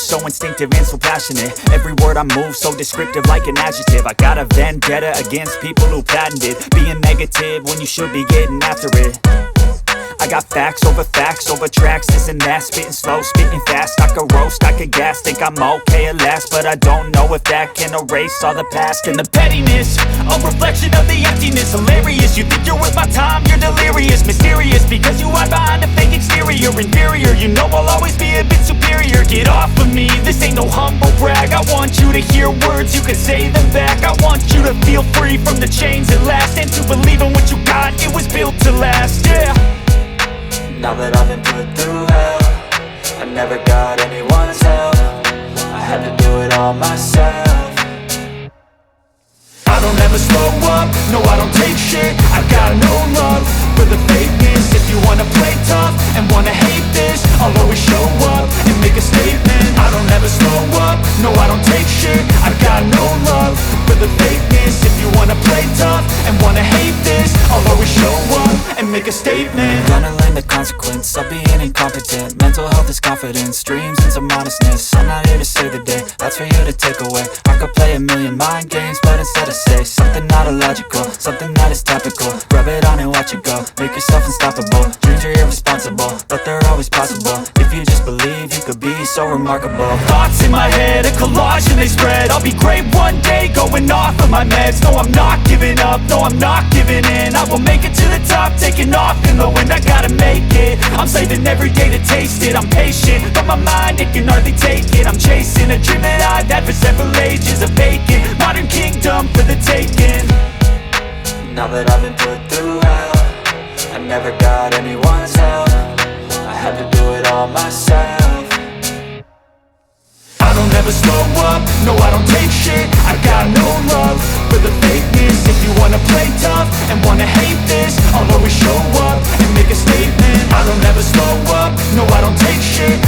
So instinctive and so passionate. Every word I move so descriptive like an adjective. I got a vendetta against people who patented being negative when you should be getting after it. I got facts over tracks, this and that. Spitting slow, spitting fast. I could roast, I could gas. Think I'm okay at last, but I don't know if that can erase all the past. And the pettiness, a reflection of the emptiness. Hilarious, you think you're worth my time, you're delirious. Mysterious, because you hide behind a fake exterior. Inferior, you know I'll always be a bit superior. Get off of me, this ain't no humble brag. I want you to hear words, you can say them back. I want you to feel free from the chains at last, and to believe in what you got, it was built to last, yeah. Now that I've been put through hell, I never got anyone's help. I had to do it all myself. I don't ever slow up, no I don't take shit. I got no love for the fakeness. If you wanna play tough and wanna hate this, I'll always show up and make a statement. I don't ever slow up, no I don't take shit. I got no love for the fakeness. If you wanna play tough and wanna hate this, I'll always show up and make a statement. Gonna learn the consequence of being incompetent. Mental health is confidence, dreams and some modestness. I'm not here to save the day, that's for you to take away. I could play a million mind games, but instead I say something not illogical, something that is topical. Rub it on and watch it go, make yourself unstoppable. Dreams are irresponsible, but they're always possible. If you just believe, you could be so remarkable. Thoughts in my head, a collage and they spread. I'll be great one day, going off of my meds. No, I'm not giving up, no, I'm not giving in. I will make it to the top, taking off in the wind. I gotta make it, I'm saving every day to taste it. I'm patient, but my mind, it can hardly take it. I'm chasing a dream that I've had for several ages. A vacant, modern kingdom for the taking. Now that I've been put through hell, I never got anyone's help. I had to do it all myself. I don't ever slow up, no I don't take shit. I got no love for the fakeness. If you wanna play tough and wanna hate this, I'll always show up and make a statement. I don't ever slow up, no I don't take shit.